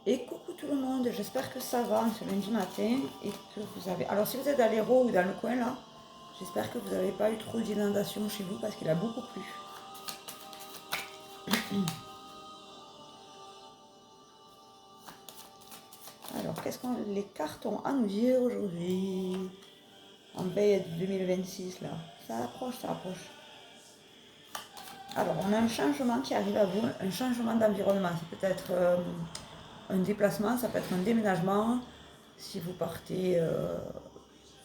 Et coucou tout le monde, j'espère que ça va ce lundi matin et que vous avez... Alors si vous êtes à l'Hérault ou dans le coin là, j'espère que vous n'avez pas eu trop d'inondations chez vous parce qu'il a beaucoup plu. Alors qu'est-ce que les cartes ont à nous dire aujourd'hui en veille 2026 là? Ça approche, ça approche. Alors on a un changement qui arrive à vous, un changement d'environnement. C'est peut-être un déplacement, ça peut être un déménagement. Si vous partez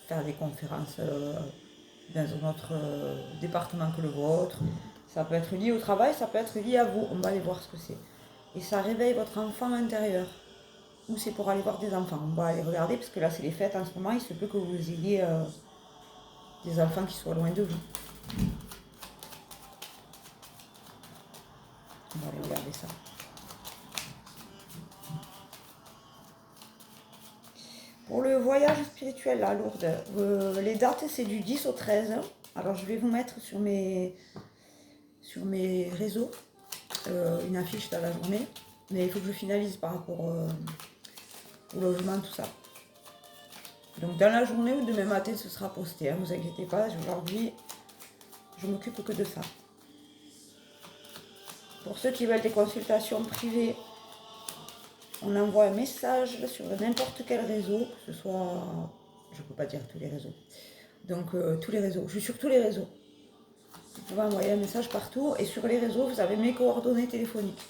faire des conférences dans un autre département que le vôtre, ça peut être lié au travail, ça peut être lié à vous. On va aller voir ce que c'est. Et ça réveille votre enfant intérieur. Ou c'est pour aller voir des enfants. On va aller regarder parce que là c'est les fêtes en ce moment. Il se peut que vous ayez des enfants qui soient loin de vous. On va aller regarder ça. Pour le voyage spirituel à Lourdes, les dates c'est du 10 au 13. Alors je vais vous mettre sur mes réseaux une affiche dans la journée. Mais il faut que je finalise par rapport au logement, tout ça. Donc dans la journée ou demain matin ce sera posté, hein, vous inquiétez pas, aujourd'hui je m'occupe que de ça. Pour ceux qui veulent des consultations privées, on envoie un message sur n'importe quel réseau, que ce soit, je ne peux pas dire tous les réseaux, donc tous les réseaux, je suis sur tous les réseaux. Vous pouvez envoyer un message partout et sur les réseaux vous avez mes coordonnées téléphoniques.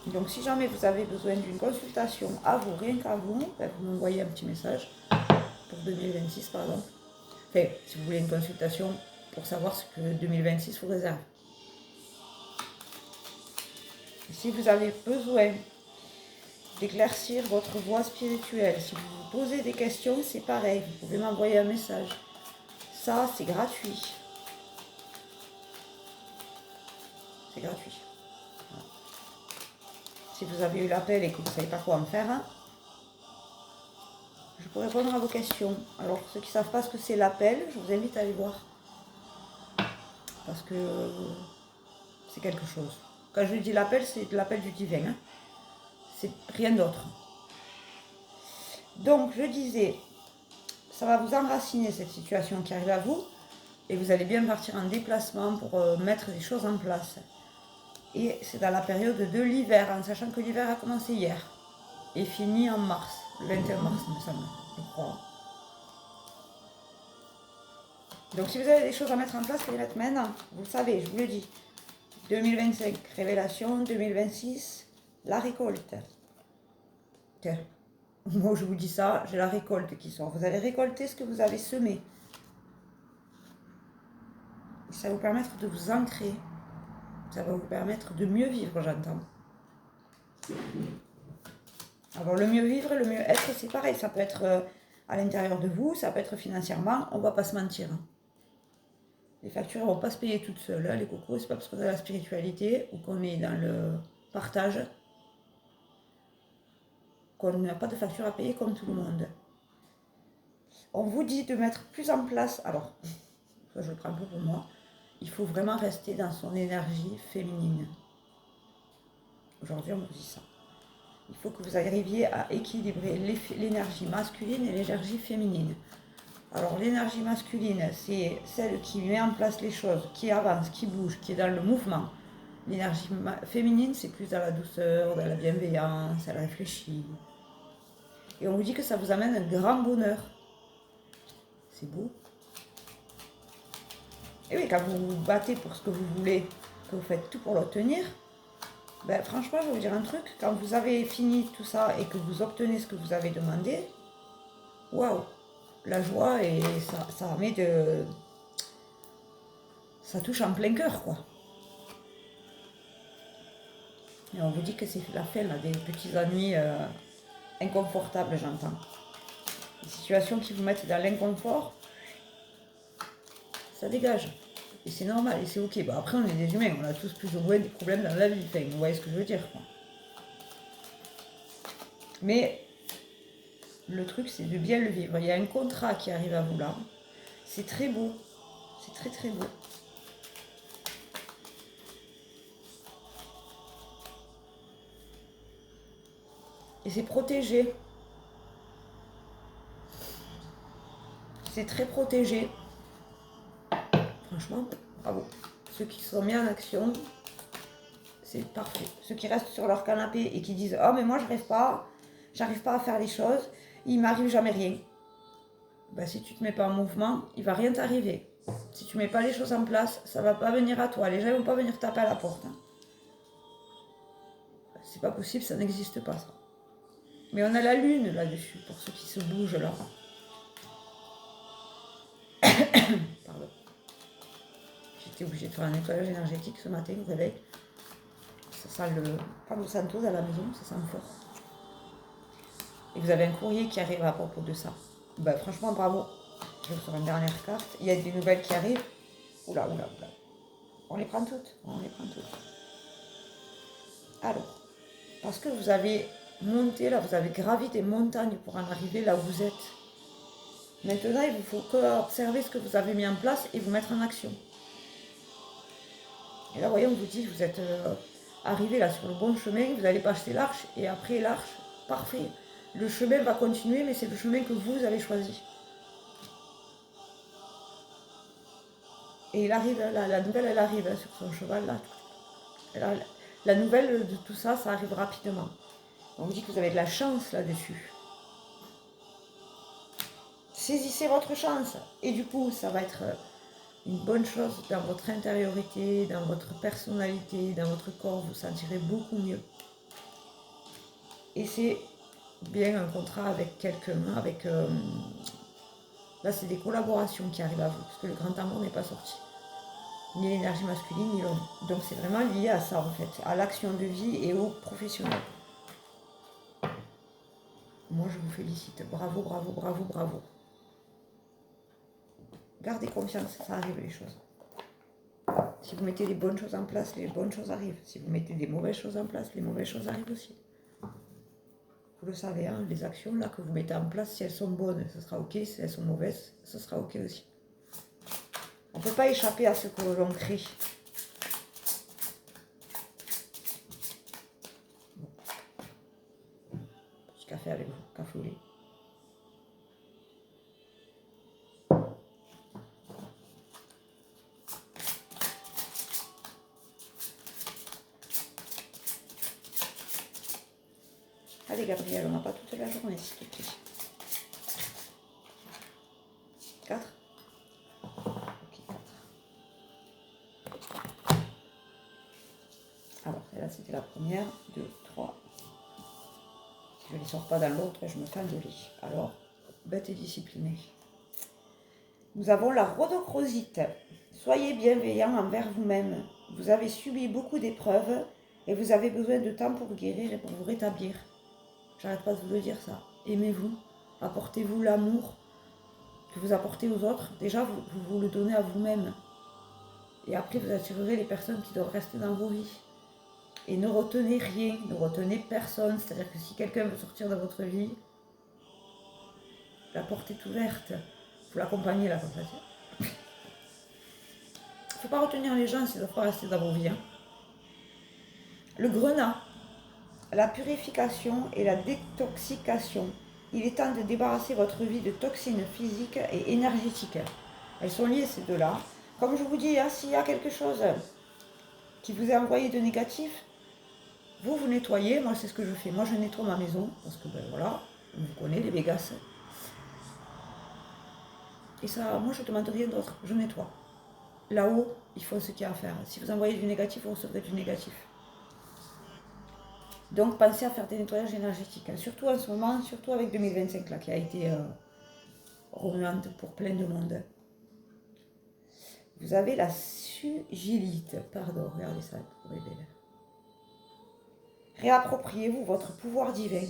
Donc si jamais vous avez besoin d'une consultation à vous, rien qu'à vous, ben, vous m'envoyez un petit message pour 2026 par exemple. Enfin, si vous voulez une consultation pour savoir ce que 2026 vous réserve. Et si vous avez besoin d'éclaircir votre voie spirituelle, si vous vous posez des questions, c'est pareil, vous pouvez m'envoyer un message. Ça, c'est gratuit. C'est gratuit. Voilà. Si vous avez eu l'appel et que vous ne savez pas quoi en faire, hein, je peux répondre à vos questions. Alors, ceux qui ne savent pas ce que c'est l'appel, je vous invite à aller voir. Parce que c'est quelque chose. Quand je dis l'appel, c'est l'appel du divin. Hein. C'est rien d'autre. Donc, je disais, ça va vous enraciner cette situation qui arrive à vous. Et vous allez bien partir en déplacement pour mettre des choses en place. Et c'est dans la période de l'hiver, en sachant que l'hiver a commencé hier. Et fini en mars, le 21 mars, il me semble, je crois. Donc si vous avez des choses à mettre en place, les mettre maintenant. Vous le savez, je vous le dis. 2025, révélation. 2026, la récolte. Tiens, moi je vous dis ça, j'ai la récolte qui sort. Vous allez récolter ce que vous avez semé. Et ça va vous permettre de vous ancrer. Ça va vous permettre de mieux vivre, j'entends. Alors le mieux vivre, le mieux être, c'est pareil. Ça peut être à l'intérieur de vous, ça peut être financièrement. On ne va pas se mentir. Les factures ne vont pas se payer toutes seules. Hein, les cocos, c'est pas parce qu'on a la spiritualité ou qu'on est dans le partage qu'on n'a pas de facture à payer comme tout le monde. On vous dit de mettre plus en place, alors, ça je le prends un peu pour moi, il faut vraiment rester dans son énergie féminine. Aujourd'hui, on vous dit ça. Il faut que vous arriviez à équilibrer l'énergie masculine et l'énergie féminine. Alors, l'énergie masculine, c'est celle qui met en place les choses, qui avance, qui bouge, qui est dans le mouvement. L'énergie féminine, c'est plus dans la douceur, dans la bienveillance, elle réfléchit. Et on vous dit que ça vous amène un grand bonheur. C'est beau. Et oui, quand vous vous battez pour ce que vous voulez, que vous faites tout pour l'obtenir, ben franchement, je vais vous dire un truc, quand vous avez fini tout ça et que vous obtenez ce que vous avez demandé, waouh, la joie et ça met de... ça touche en plein cœur, quoi. Et on vous dit que c'est la fin, là, des petits ennuis inconfortables, j'entends. Des situations qui vous mettent dans l'inconfort, ça dégage. Et c'est normal, et c'est ok. Bon, après, on est des humains, on a tous plus ou moins des problèmes dans la vie. Enfin, vous voyez ce que je veux dire, quoi. Mais le truc, c'est de bien le vivre. Il y a un contrat qui arrive à vous là. C'est très beau. C'est très très beau. Et c'est protégé. C'est très protégé. Franchement, bravo. Ceux qui se sont mis en action, c'est parfait. Ceux qui restent sur leur canapé et qui disent « Oh, mais moi, j'arrive pas à faire les choses, il m'arrive jamais rien. » Ben, si tu te mets pas en mouvement, il va rien t'arriver. Si tu mets pas les choses en place, ça va pas venir à toi. Les gens vont pas venir taper à la porte. Hein. C'est pas possible, ça n'existe pas, ça. Mais on a la lune là-dessus, pour ceux qui se bougent là. Pardon. J'étais obligée de faire un nettoyage énergétique ce matin au réveil. Ça sent le Palo Santo à la maison, ça sent fort. Et vous avez un courrier qui arrive à propos de ça. Ben, franchement, bravo. Je vais vous faire une dernière carte. Il y a des nouvelles qui arrivent. Oula, oula, oula. On les prend toutes. On les prend toutes. Alors, parce que vous avez monté là, vous avez gravi des montagnes pour en arriver là où vous êtes. Maintenant, il vous faut que observer ce que vous avez mis en place et vous mettre en action. Et là, voyez, on vous dit que vous êtes arrivé là sur le bon chemin, vous allez passer l'arche et après l'arche, parfait. Le chemin va continuer, mais c'est le chemin que vous avez choisi. Et il arrive, la nouvelle, elle arrive hein, sur son cheval là. La nouvelle de tout ça, ça arrive rapidement. On vous dit que vous avez de la chance là-dessus. Saisissez votre chance. Et du coup, ça va être une bonne chose dans votre intériorité, dans votre personnalité, dans votre corps. Vous sentirez beaucoup mieux. Et c'est bien un contrat avec quelqu'un, avec... là, c'est des collaborations qui arrivent à vous, parce que le grand amour n'est pas sorti. Ni l'énergie masculine, ni l'homme. Donc c'est vraiment lié à ça, en fait, à l'action de vie et au professionnel. Moi, je vous félicite. Bravo, bravo, bravo, bravo. Gardez confiance, ça arrive les choses. Si vous mettez les bonnes choses en place, les bonnes choses arrivent. Si vous mettez des mauvaises choses en place, les mauvaises choses arrivent aussi. Vous le savez, hein, les actions là que vous mettez en place, si elles sont bonnes, ce sera ok. Si elles sont mauvaises, ce sera ok aussi. On ne peut pas échapper à ce que l'on crée. Bon. Petit café avec vous, café au lait. Allez Gabriel, on n'a pas toute la journée s'il te plaît. 4 ? Ok, 4. Alors, là c'était la première, 2, 3. Si je ne les sors pas dans l'autre, je me fais engueuler. Alors, bête et disciplinée. Nous avons la rhodochrosite. Soyez bienveillant envers vous-même. Vous avez subi beaucoup d'épreuves et vous avez besoin de temps pour guérir et pour vous rétablir. J'arrête pas de vous le dire ça. Aimez-vous, apportez-vous l'amour que vous apportez aux autres. Déjà, vous le donnez à vous-même. Et après, vous attirerez les personnes qui doivent rester dans vos vies. Et ne retenez rien, ne retenez personne. C'est-à-dire que si quelqu'un veut sortir de votre vie, la porte est ouverte. Vous l'accompagnez là comme ça. Il ne faut pas retenir les gens s'ils ne doivent pas rester dans vos vies. Hein. Le grenat, la purification et la détoxication. Il est temps de débarrasser votre vie de toxines physiques et énergétiques. Elles sont liées ces deux-là. Comme je vous dis, hein, s'il y a quelque chose qui vous est envoyé de négatif, vous nettoyez. Moi, c'est ce que je fais. Moi, je nettoie ma maison parce que, ben voilà, on vous connaît, les Végas. Et ça, moi, je ne demande rien d'autre. Je nettoie. Là-haut, il faut ce qu'il y a à faire. Si vous envoyez du négatif, vous recevrez du négatif. Donc, pensez à faire des nettoyages énergétiques. Hein. Surtout en ce moment, surtout avec 2025, là, qui a été remuante pour plein de monde. Vous avez la sugilite. Pardon, regardez ça, pour les belles. Réappropriez-vous votre pouvoir divin.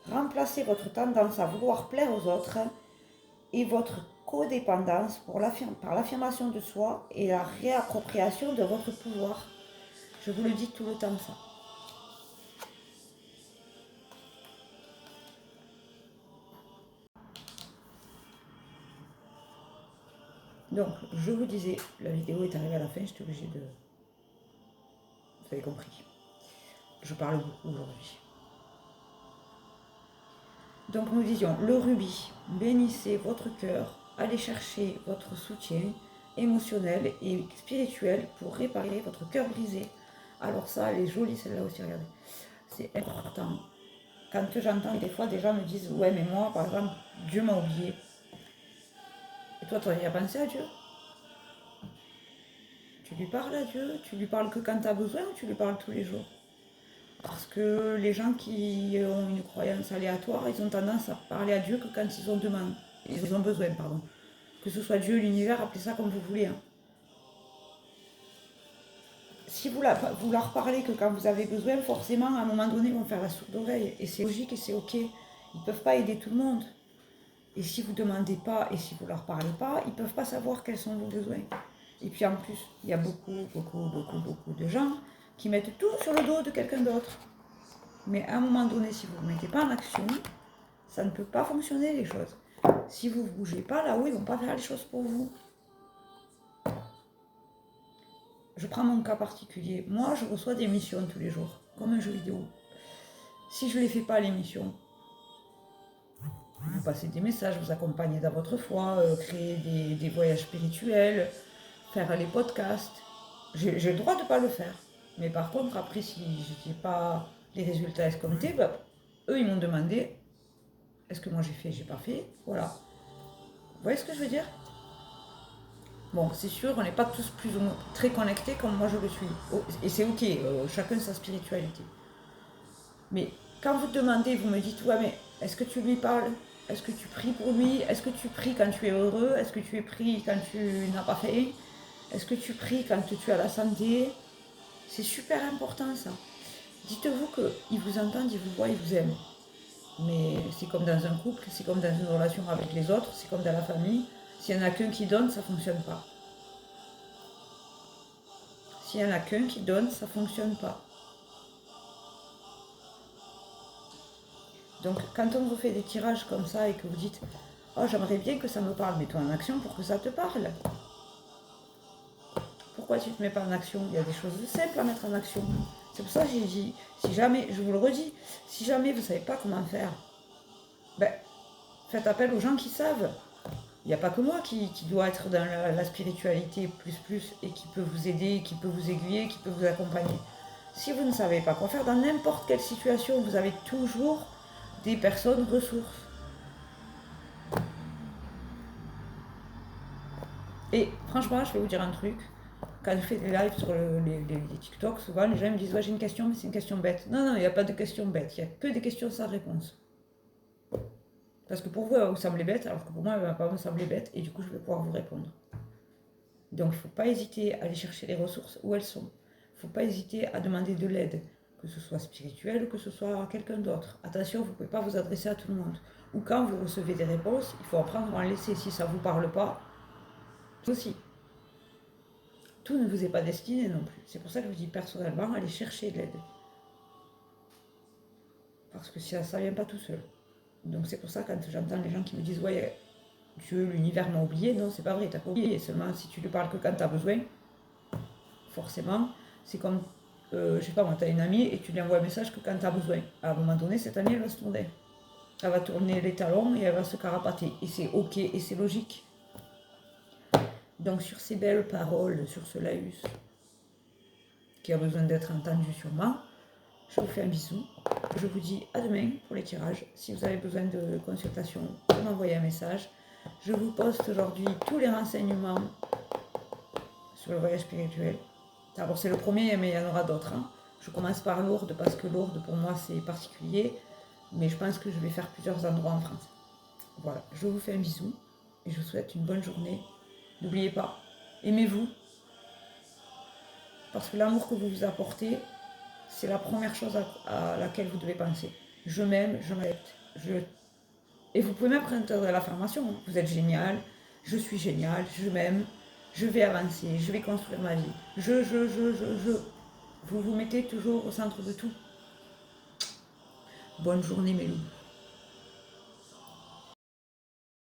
Remplacez votre tendance à vouloir plaire aux autres et votre codépendance par l'affirmation de soi et la réappropriation de votre pouvoir. Je vous le dis tout le temps, ça. Donc, je vous disais, la vidéo est arrivée à la fin, j'étais obligée de... Vous avez compris. Je parle beaucoup aujourd'hui. Donc nous disions, le rubis, bénissez votre cœur, allez chercher votre soutien émotionnel et spirituel pour réparer votre cœur brisé. Alors ça, elle est jolie celle-là aussi, regardez. C'est important. Quand j'entends des fois des gens me disent, ouais mais moi par exemple, Dieu m'a oublié. Et toi, tu as pensé à Dieu? Tu lui parles à Dieu? Tu lui parles que quand tu as besoin ou tu lui parles tous les jours? Parce que les gens qui ont une croyance aléatoire, ils ont tendance à parler à Dieu que quand ils ont demande. Ils ont besoin, pardon. Que ce soit Dieu, l'univers, appelez ça comme vous voulez. Hein. Si vous leur parlez que quand vous avez besoin, forcément, à un moment donné, ils vont faire la sourde oreille. Et c'est logique et c'est ok. Ils ne peuvent pas aider tout le monde. Et si vous ne demandez pas et si vous ne leur parlez pas, ils ne peuvent pas savoir quels sont vos besoins. Et puis en plus, il y a beaucoup de gens qui mettent tout sur le dos de quelqu'un d'autre. Mais à un moment donné, si vous ne mettez pas en action, ça ne peut pas fonctionner les choses. Si vous ne bougez pas, là-haut, ils ne vont pas faire les choses pour vous. Je prends mon cas particulier. Moi, je reçois des missions tous les jours, comme un jeu vidéo. Si je ne les fais pas, les missions, vous passez des messages, vous accompagnez dans votre foi, créer des voyages spirituels, faire les podcasts. J'ai le droit de ne pas le faire. Mais par contre, après, si je n'ai pas les résultats escomptés, bah, eux, ils m'ont demandé, est-ce que moi j'ai fait, j'ai pas fait, voilà. Vous voyez ce que je veux dire? Bon, c'est sûr, on n'est pas tous plus ou moins très connectés comme moi je le suis. Et c'est ok, chacun sa spiritualité. Mais quand vous demandez, vous me dites, ouais, mais est-ce que tu lui parles? Est-ce que tu pries pour lui? Est-ce que tu pries quand tu es heureux? Est-ce que tu es pris quand tu n'as pas fait? Est-ce que tu pries quand tu as la santé? C'est super important ça. Dites-vous qu'ils vous entendent, ils vous voient, ils vous aiment. Mais c'est comme dans un couple, c'est comme dans une relation avec les autres, c'est comme dans la famille. S'il n'y en a qu'un qui donne, ça ne fonctionne pas. S'il n'y en a qu'un qui donne, ça ne fonctionne pas. Donc quand on vous fait des tirages comme ça et que vous dites « Oh, j'aimerais bien que ça me parle, mets-toi en action pour que ça te parle. » Pourquoi tu ne te mets pas en action? Il y a des choses simples à mettre en action. C'est pour ça que j'ai dit, si jamais, je vous le redis, si jamais vous ne savez pas comment faire, ben, faites appel aux gens qui savent. Il n'y a pas que moi qui doit être dans la spiritualité plus et qui peut vous aider, qui peut vous aiguiller, qui peut vous accompagner. Si vous ne savez pas quoi faire, dans n'importe quelle situation, vous avez toujours des personnes ressources. Et franchement, je vais vous dire un truc. Quand je fais des lives sur les TikTok, souvent les gens me disent « Ouais, j'ai une question, mais c'est une question bête. » Non, non, il n'y a pas de question bête. Il n'y a que des questions sans réponse. Parce que pour vous, elle va vous sembler bête, alors que pour moi, elle ne va pas me sembler bête. Et du coup, je vais pouvoir vous répondre. Donc, il ne faut pas hésiter à aller chercher les ressources où elles sont. Il ne faut pas hésiter à demander de l'aide, que ce soit spirituel ou que ce soit à quelqu'un d'autre. Attention, vous ne pouvez pas vous adresser à tout le monde. Ou quand vous recevez des réponses, il faut apprendre à en laisser. Si ça ne vous parle pas, aussi. Tout ne vous est pas destiné non plus. C'est pour ça que je vous dis personnellement, allez chercher de l'aide. Parce que ça ne vient pas tout seul. Donc c'est pour ça quand j'entends les gens qui me disent « Ouais, Dieu, l'univers m'a oublié », non, c'est pas vrai, t'as pas oublié. Seulement si tu ne parles que quand tu as besoin, forcément, c'est comme, je sais pas moi, tu as une amie et tu lui envoies un message que quand tu as besoin. À un moment donné, cette amie, elle va se tourner. Elle va tourner les talons et elle va se carapater. Et c'est ok et c'est logique. Donc sur ces belles paroles, sur ce laïus, qui a besoin d'être entendu sûrement, je vous fais un bisou. Je vous dis à demain pour les tirages. Si vous avez besoin de consultation, vous m'envoyez un message. Je vous poste aujourd'hui tous les renseignements sur le voyage spirituel. D'abord c'est le premier, mais il y en aura d'autres. Hein. Je commence par Lourdes parce que Lourdes pour moi c'est particulier. Mais je pense que je vais faire plusieurs endroits en France. Voilà, je vous fais un bisou et je vous souhaite une bonne journée. N'oubliez pas, aimez-vous. Parce que l'amour que vous vous apportez, c'est la première chose à laquelle vous devez penser. Je m'aime, je m'accepte. Et vous pouvez même prendre l'affirmation. Hein. Vous êtes génial, je suis génial, je m'aime, je vais avancer, je vais construire ma vie. Je. Vous vous mettez toujours au centre de tout. Bonne journée mes loups.